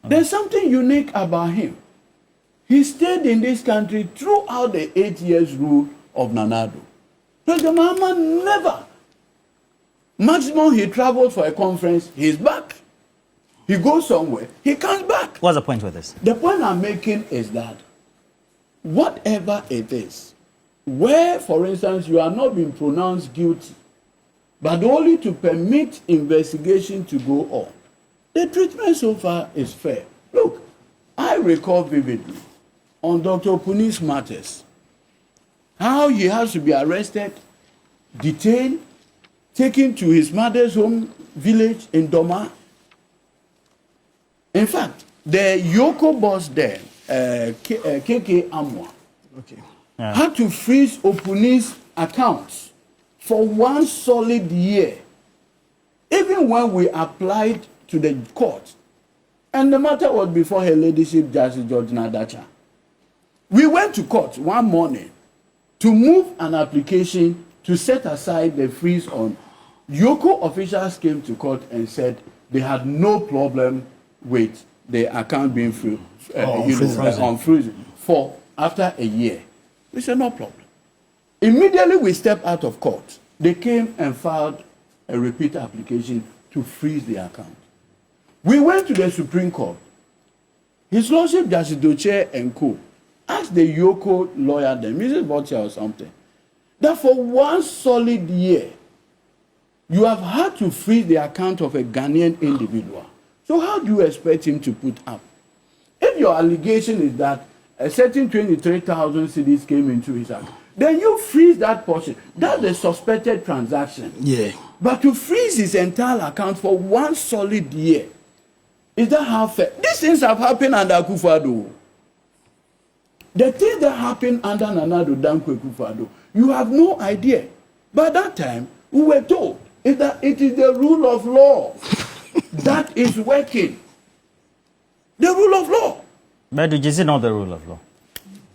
There's something unique about him. He stayed in this country throughout the 8 years rule of Nana Addo. President Mahama never. Maximum he traveled for a conference, he's back. He goes somewhere, he comes back. What's the point with this? The point I'm making is that whatever it is, where, for instance, you are not being pronounced guilty, but only to permit investigation to go on, the treatment so far is fair. Look, I recall vividly on Dr. Puni's matters, how he has to be arrested, detained, taken to his mother's home village in Doma. In fact, the Yoko boss there, KK Amwa, had to freeze Opuni's accounts for 1 solid year, even when we applied to the court. And the matter was before her ladyship, Justice Georgina Dacha. We went to court one morning to move an application to set aside the freeze on. Yoko officials came to court and said they had no problem with the account being on freezing for after a year. We said no problem. Immediately we stepped out of court. They came and filed a repeat application to freeze the account. We went to the Supreme Court. His Lordship Justice Doche and Co. asked the Yoko lawyer, then Mrs. Bottia or something, that for 1 solid year, you have had to freeze the account of a Ghanaian individual. So how do you expect him to put up? If your allegation is that a certain 23,000 cedis came into his account, then you freeze that portion. That's a suspected transaction. Yeah. But to freeze his entire account for 1 solid year, is that how fair? These things have happened under Akufo-Addo. The things that happened under Nana Addo Dankwa Akufo-Addo, you have no idea. By that time, we were told that it is the rule of law that is working. The rule of law. But is it not the rule of law?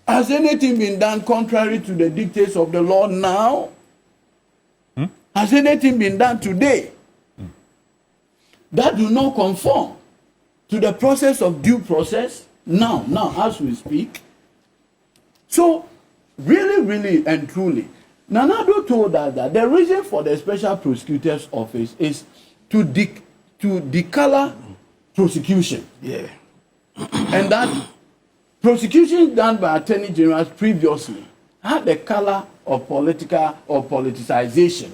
Has anything been done contrary to the dictates of the law now? Has anything been done today that do not conform to the process of due process now as we speak? So, really and truly, Nana Addo told us that the reason for the special prosecutor's office is to decolor prosecution. Yeah. And that prosecution done by attorney generals previously had the color of political or politicization.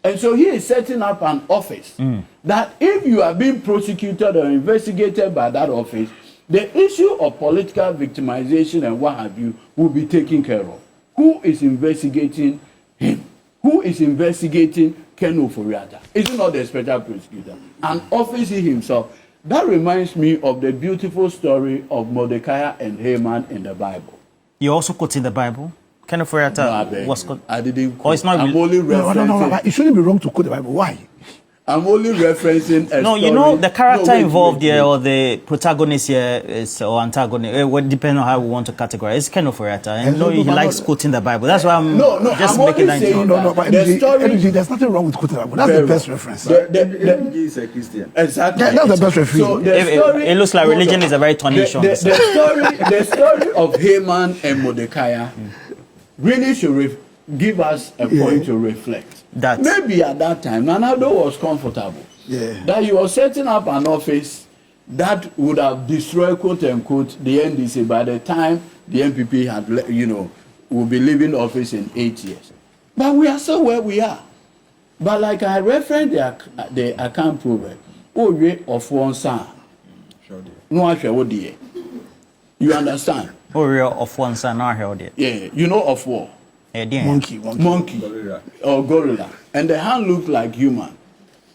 And so he is setting up an office that if you are being prosecuted or investigated by that office, the issue of political victimization and what have you will be taken care of. Who is investigating him? Who is investigating Ken Ofori-Atta? Is it not the special prosecutor? An office he himself. That reminds me of the beautiful story of Mordecai and Haman in the Bible. You also quote in the Bible? Ken Ofori-Atta was quoted. I didn't quote. Oh, it's not I'm only referencing. No. It shouldn't be wrong to quote the Bible. Why? I'm only referencing a no, story. you know, the character involved here, wait. or the protagonist here, is, or antagonist, depending on how we want to categorize. It's Ken Ofori-Atta. And no, he likes quoting the Bible. That's why I'm just I'm making only that saying point. But the story, there's nothing wrong with quoting the Bible. That's the best reference. Edudzi is a Christian. Exactly. That's the best reference. So the story, it looks like religion is a very tarnished on this. the story of Haman and Mordecai really should give us a point to reflect. That maybe at that time, Nana Addo was comfortable. Yeah. That he was setting up an office that would have destroyed, quote unquote, the NDC by the time the MPP had, will be leaving office in 8 years. But we are still where we are. But like I referenced the account proverb, of one son. No, you understand? of one son, not held it. Yeah, you know of war. Monkey or gorilla. And the hand looked like human.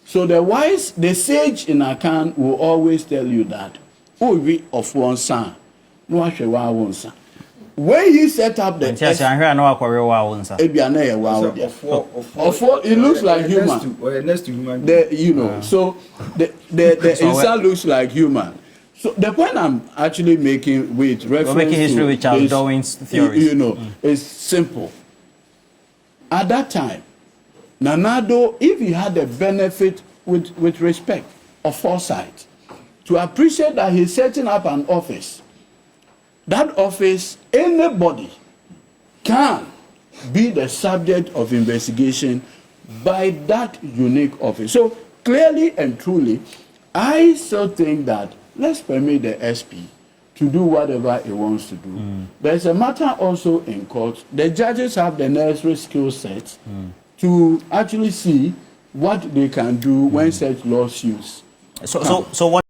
So the sage in Akan will always tell you that, of one son, no one son. When he set up the it looks like human. Next to human. So the insan looks like human. So the point I'm actually making with reference making history to with Charles Darwin's theories. is simple. At that time, Nana Addo, if he had the benefit with respect of foresight, to appreciate that he's setting up an office. That office, anybody can be the subject of investigation by that unique office. So clearly and truly, I still think that let's permit the SP to do whatever he wants to do. There's a matter also in court. The judges have the necessary skill sets to actually see what they can do when such lawsuits. So what?